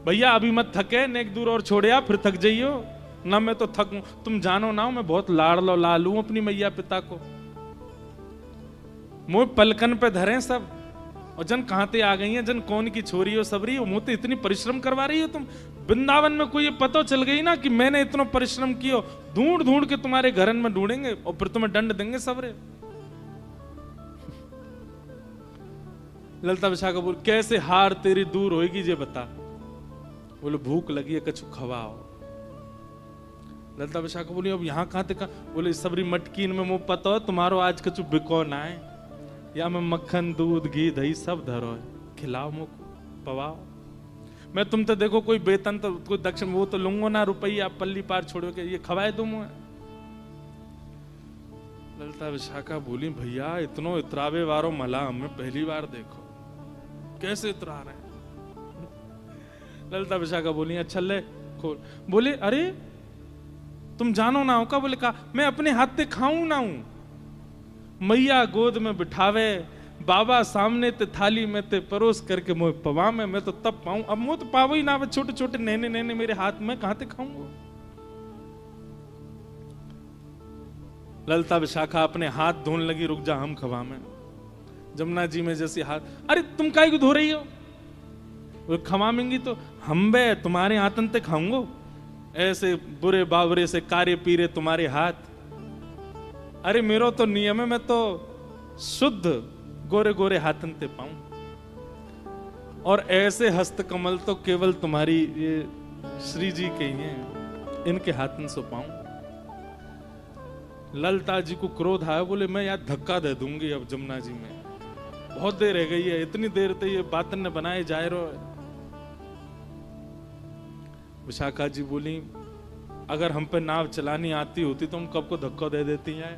भैया अभी मत थके, नेक दूर और छोड़िया फिर थक जाइयो ना, मैं तो थकूं, तुम जानो ना मैं बहुत लाड़लो लालू अपनी मैया पिता को, मुंह पलकन पे धरे सब, और जन कहां ते आ गई है, जन कौन की छोरी हो सबरी हो, मुंह तो इतनी परिश्रम करवा रही हो तुम। वृंदावन में कोई ये पता चल गई ना कि मैंने इतना परिश्रम किया, ढूंढ ढूंढ के तुम्हारे घरन में ढूंढेंगे और फिर तुम्हें दंड देंगे सबरे। ललिता विशाखा बोल कैसे हार तेरी दूर होगी ये बता। बोले भूख लगी है कछु खवाओ। ललिता विशाखा बोली अब यहाँ कहां तक? बोले सबरी मटकीन में मुंह पता हो तुम्हारो आज कछु बिको ना है, या मैं मक्खन दूध घी दही सब धरो है, खिलाओ मुख पवाओ। मैं तुम तो देखो कोई वेतन तो कोई दक्षिण वो तो लूंगो ना, रुपया पल्ली पार छोड़ो के ये खवाए दूं मैं। ललिता विशाखा बोली भैया इतनो इतरावे वारो मला हमें पहली बार देखो, कैसे इतरा रहे हैं। ललिता विशाखा बोली अच्छा ले खोल। बोले अरे तुम जानो ना हो का? बोले कहा मैं अपने हाथ से खाऊं ना हूं, मैया गोद में बिठावे, बाबा सामने ते थाली में ते परोस करके मोह पवा में, मैं तो तब पाऊं, अब मुंह तो पावो ही ना, छोटे छोटे नैने नैने मेरे हाथ में कहां ते खाऊंगा। ललिता विशाखा अपने हाथ धोने लगी, रुक जा हम खवा में। जमुना जी में जैसे हाथ, अरे तुम काहे को धो रही हो? वो खवामेंगी तो हम बे तुम्हारे हाथन ते खाऊंगो, ऐसे बुरे बावरे से कार्य पीरे तुम्हारे हाथ। अरे मेरो तो नियम है, मैं तो शुद्ध गोरे गोरे हाथन ते पाऊं, और ऐसे हस्त कमल तो केवल तुम्हारी ये श्री जी के ही हैं, इनके हाथन से पाऊं। ललिता जी को क्रोध आया, बोले मैं यार धक्का दे दूंगी अब जमुना जी में, बहुत देर रह गई है, इतनी देर तक ये बातन ने बनाए जाए रो। विशाखा जी बोली अगर हम पे नाव चलानी आती होती तो हम कब को धक्का दे देती हैं।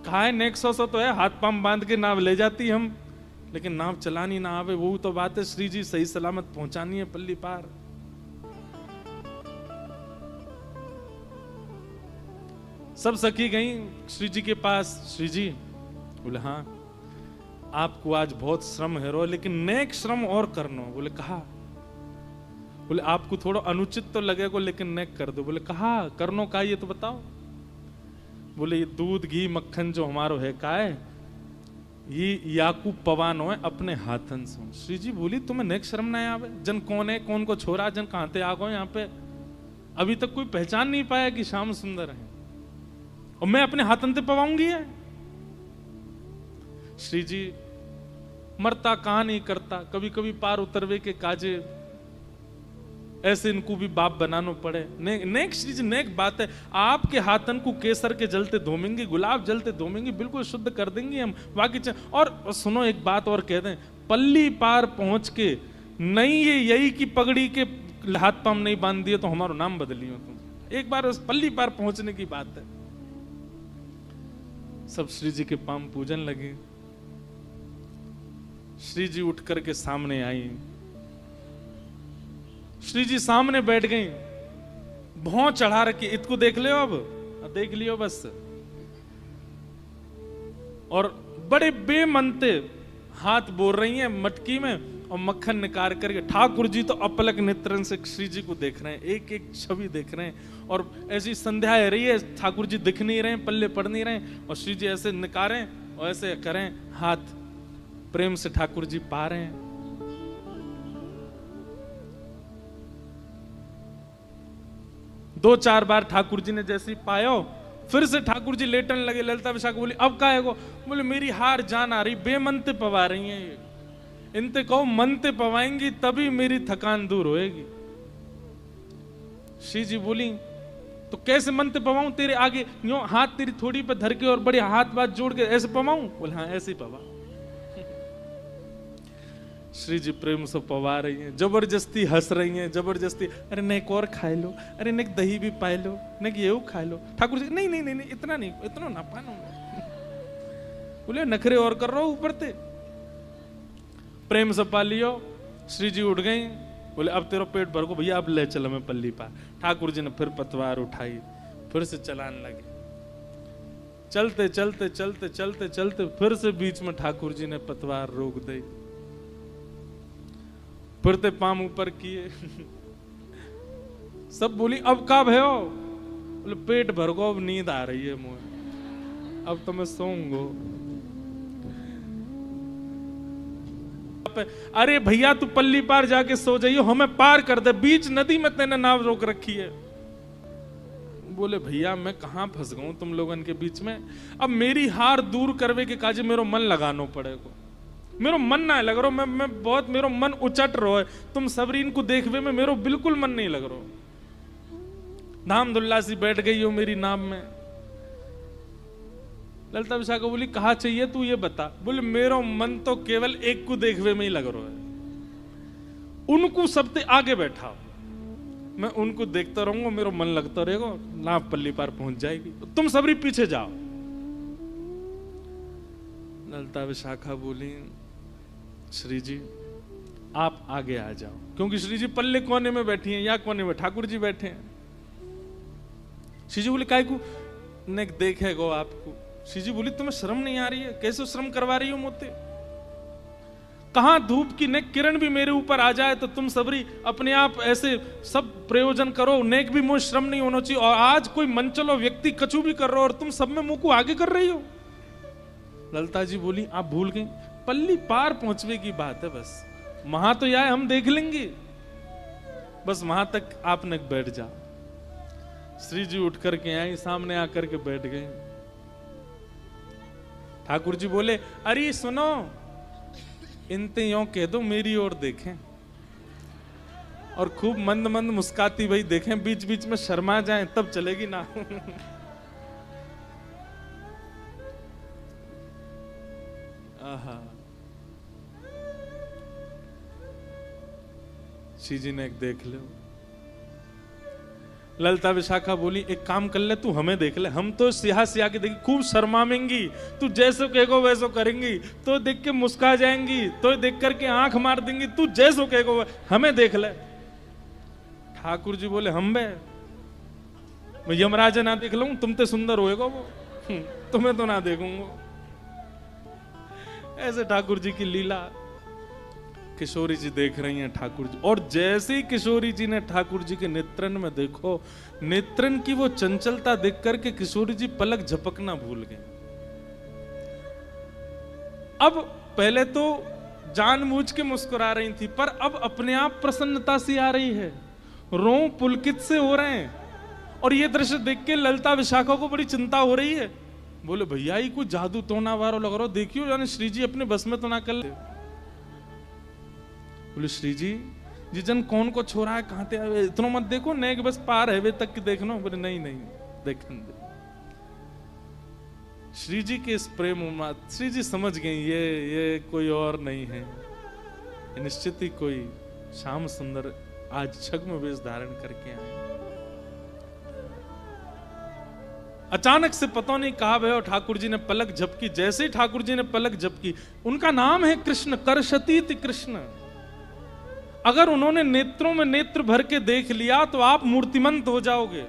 कहा है नेक सौ तो है, हाथ पांव बांध के नाव ले जाती हम, लेकिन नाव चलानी ना आवे वो तो बात है। श्री जी सही सलामत पहुंचानी है पल्ली पार। सब सखी गई श्री जी के पास। श्री जी बोले हाँ आपको आज बहुत श्रम है रो, लेकिन नेक श्रम और करनो। बोले कहा? बोले आपको थोड़ा अनुचित तो लगेगा लेकिन नेक कर दो। बोले कहा करनो का ये तो बताओ। बोले ये दूध घी मक्खन जो हमारो है का है, ये याकू पवानो है अपने हाथन से। श्री जी बोली तुम्हें नेक शर्म ना आवे? जन कौन है, कौन को छोरा, जन कहां ते आ गो यहाँ पे, अभी तक कोई पहचान नहीं पाया कि श्याम सुंदर है, और मैं अपने हाथन ते पवाऊंगी है। श्री जी मरता कहां नहीं करता, कभी कभी पार उतरवे के काजे ऐसे इनको भी बाप बनाना पड़े। नेक श्री जी नेक बात है, आपके हाथन को केसर के जलते धोमेंगे, गुलाब जलते धोमेंगे, बिल्कुल शुद्ध कर देंगे हम। बाकी और सुनो एक बात और कह दें, पल्ली पार पहुंच के नहीं ये यही की पगड़ी के हाथ पाम नहीं बांध दिए तो हमारा नाम बदलियो तुम। एक बार उस पल्ली पार पहुंचने की बात है। सब श्री जी के पाम पूजन लगे। श्री जी उठ करके सामने आई। श्री जी सामने बैठ गई, भौं चढ़ा रखी, इसको देख लियो अब देख लियो बस। और बड़े बेमनते हाथ बोल रही हैं मटकी में, और मक्खन निकाल करके ठाकुर जी तो अपलक नेत्रन से श्री जी को देख रहे हैं, एक एक छवि देख रहे हैं। और ऐसी संध्या है रही है, ठाकुर जी दिख नहीं रहे, पल्ले पड़ नहीं रहे, और श्री जी ऐसे निकारें और ऐसे करें हाथ, प्रेम से ठाकुर जी पा रहे हैं। दो चार बार ठाकुर जी ने जैसे पायो, फिर से ठाकुर जी लेटन लगे। ललिता विशाखा बोली अब का है गो? बोले मेरी हार जान आ रही, बेमनते पवा रही हैं ये, इनते कहो मनते पवाएंगी तभी मेरी थकान दूर होएगी। श्री जी बोली तो कैसे मनते पवाऊं तेरे आगे, यूं हाथ तेरी थोड़ी पे धर के और बड़े हाथ बात जोड़ के ऐसे पवाऊं? बोले हाँ ऐसे ही पवा। श्री जी प्रेम से पवा रही हैं, जबरदस्ती हंस रही हैं, जबरदस्ती अरे नेक और खाए लो, अरे नेक दही भी पाए लो, नेक ये खा लो। ठाकुर जी नहीं नहीं नहीं नहीं इतना नहीं, इतना ना पानो। बोले नखरे और कर रहा हूं ऊपर ते। प्रेम से पा लियो। श्री जी उठ गई, बोले अब तेरा पेट भर को भैया अब ले चलो मैं पल्ली पार। ठाकुर जी ने फिर पतवार उठाई, फिर से चलान लगे। चलते चलते चलते चलते चलते फिर से बीच में ठाकुर जी ने पतवार रोक दी, फिर ते पाम ऊपर किए। सब बोली अब का भयो? बोले पेट भर को, अब नींद आ रही है मुझे, अब तो मैं सोऊंगो। अरे भैया तू पल्ली पार जाके सो जाइयो, हमें पार कर दे, बीच नदी में तेने नाव रोक रखी है। बोले भैया मैं कहां फंस गऊं तुम लोगन के बीच में, अब मेरी हार दूर करवे के काजे मेरो मन लगानो पड़ेगा। मेरो मन ना लग रहा, मैं बहुत मेरो मन उचट रहा है, तुम सबरीन को देखवे में मेरो बिल्कुल मन नहीं लग रहा। धाम दुल्ला सी बैठ गई हो मेरी नाम में। ललिता विशाखा बोली कहा चाहिए तू ये बता। बोले मेरो मन तो केवल एक को देखवे में ही लग रहा है, उनको सबसे आगे बैठा, मैं उनको देखता रहूंगा, मेरा मन लगता रहेगा, नाव पल्ली पार पहुंच जाएगी, तुम सबरी पीछे जाओ। ललिता विशाखा बोली श्री जी आप आगे आ जाओ, क्योंकि श्री जी पल्ले कोने में बैठी हैं, या कोने में ठाकुर जी बैठे हैं। श्री जी बोले काय को ने देखेगो आपको। श्री जी बोली तुम्हें शर्म नहीं आ रही है? कैसे शर्म करवा रही हो मोते? कहां धूप की नेक किरण भी मेरे ऊपर आ जाए तो तुम सबरी अपने आप ऐसे सब प्रयोजन करो, नेक भी मुझे श्रम नहीं होना चाहिए। और आज कोई मंचलो व्यक्ति कछु भी कर रहा हो और तुम सब में मुंह को आगे कर रही हो। ललिता जी बोली आप भूल गई, पल्ली पार पहुंचने की बात है, बस वहां तो यार हम देख लेंगे, बस वहां तक आपने बैठ जा। श्री जी उठ करके आई, सामने आकर के बैठ गए। ठाकुर जी बोले अरे सुनो, इनते यों कह दो मेरी ओर देखें, और खूब मंद मंद मुस्काती भाई देखें, बीच बीच में शर्मा जाएं तब चलेगी ना। आहा। श्री जी ने एक देख लो। ललिता विशाखा बोली एक काम कर ले, तू हमें देख ले, हम तो सिया सिया के देखी खूब शर्माएंगी, तू जैसो कहेगो वैसो करेंगी, तो देख के मुस्का जाएंगी, तो देख करके आंख मार देंगी, तू जैसो कहेगो हमें देख ले। ठाकुर जी बोले हम बे मैं यमराज ना देख लूं, तुम तो सुंदर होएगा वो, तुम्हें तो ना देखूंगा। ऐसे ठाकुर जी की लीला। किशोरी जी देख रही हैं ठाकुर जी, और जैसे ही किशोरी जी ने ठाकुर जी के नेत्रन में देखो, नेत्रन की वो चंचलता देख करके किशोरी जी पलक झपकना भूल गए। अब पहले तो जानबूझ के मुस्कुरा रही थी, पर अब अपने आप प्रसन्नता सी आ रही है, रों पुलकित से हो रहे हैं। और ये दृश्य देख के ललिता विशाखा को बड़ी चिंता हो रही है। बोले भैया ये कोई जादू टोना वारो लग रहा हो, देखियो यानी श्री जी अपने बस में तो ना कर ले। बोले श्री जी जिजन कौन को छोरा है, कहां ते आवे, इतना मत देखो, नेक बस पार है वे तक की देखना। बोले नहीं नहीं देखन दे। श्री जी के इस प्रेम उन्माद, श्री जी समझ गए ये कोई और नहीं है, ये निश्चित ही कोई श्याम सुंदर आज छद्म वेश धारण करके आए। अचानक से पता नहीं कहा भय, और ठाकुर जी ने पलक झपकी। जैसे ही ठाकुर जी ने पलक झपकी, उनका नाम है कृष्ण, करशतीत कृष्ण। अगर उन्होंने नेत्रों में नेत्र भर के देख लिया तो आप मूर्तिमंत हो जाओगे।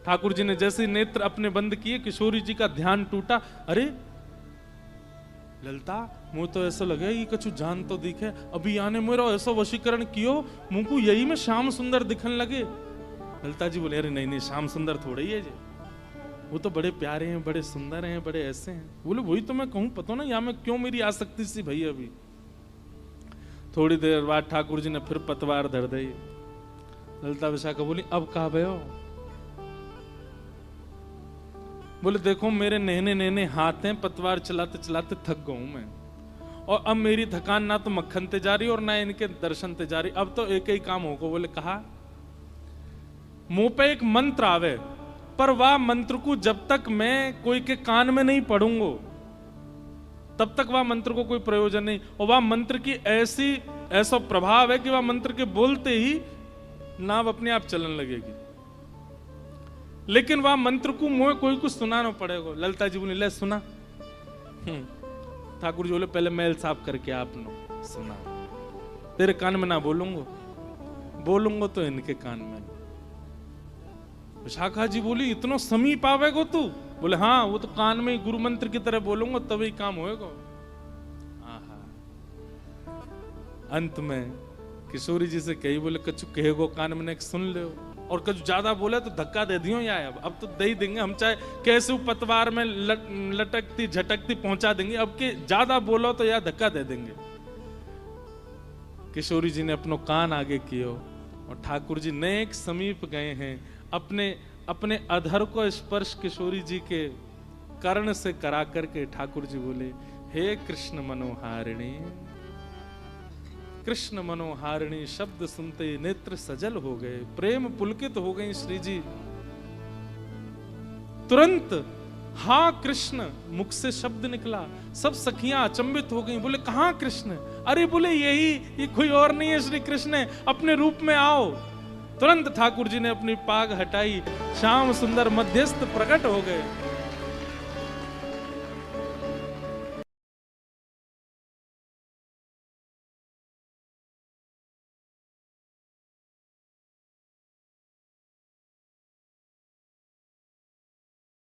ठाकुर जी ने जैसे नेत्र अपने बंद किए, किशोरी जी का ध्यान टूटा। अरे ललिता, मुझे तो ऐसा लगे कि कुछ जान तो दिखे, अभी आने मेरा ऐसा वशीकरण कियो, मुंह को यही में श्याम सुंदर दिखने लगे। ललिता जी बोले अरे नहीं नहीं, श्याम सुंदर थोड़े ही है जी, वो तो बड़े प्यारे हैं, बड़े सुंदर हैं, बड़े ऐसे हैं। बोले वही तो मैं कहूं, पता ना यहाँ में क्यों मेरी आसक्ति सी भई। अभी थोड़ी देर बाद ठाकुर जी ने फिर पतवार धर दी। ललिता विशाखा बोली अब कहा भयो? बोले देखो मेरे नहने नहने हाथ हैं, पतवार चलाते चलाते थक गया हूं मैं, और अब मेरी थकान ना तो मक्खन ते जा रही और ना इनके दर्शन ते जा रही, अब तो एक ही काम होगा। बोले कहा मुंह पे एक मंत्र आवे, पर वह मंत्र को जब तक मैं कोई के कान में नहीं पढ़ूंगा तब तक वह मंत्र को कोई प्रयोजन नहीं। और वह मंत्र की ऐसा प्रभाव है कि वह मंत्र के बोलते ही नाव अपने आप चलने लगेगी, लेकिन वह मंत्र को मुझे कोई कुछ सुनाना पड़ेगा। ललिता जी बोली ले सुना। ठाकुर जी बोले पहले मैल साफ करके आपने सुना, तेरे कान में ना बोलूंगा, बोलूंगा तो इनके कान में। विशाखा जी बोली इतना समीप आवेगो तू? बोले हाँ, वो तो कान में गुरु मंत्र की तरह बोलूंगा तभी काम होएगा। अंत में किशोरी जी से कही, बोले कछु कहेगो कान में सुन ले, और कछु ज्यादा बोले तो धक्का दे दियो या अब तो दे ही देंगे हम, चाहे कैसे पतवार में लटकती झटकती पहुंचा देंगे, अब के ज्यादा बोलो तो या धक्का दे देंगे। किशोरी जी ने अपनो कान आगे कियो और ठाकुर जी नेक समीप गए हैं। अपने अधर को स्पर्श किशोरी जी के कर्ण से करा करके ठाकुर जी बोले हे कृष्ण मनोहारिणी। कृष्ण मनोहारिणी शब्द सुनते नेत्र सजल हो गए, प्रेम पुलकित हो गई श्री जी। तुरंत हाँ कृष्ण मुख से शब्द निकला, सब सखियां अचंभित हो गई। बोले कहां कृष्ण? अरे बोले यही, ये कोई और नहीं है, श्री कृष्ण है, अपने रूप में आओ। तुरंत ठाकुर जी ने अपनी पाग हटाई, श्याम सुंदर मध्यस्थ प्रकट हो गए।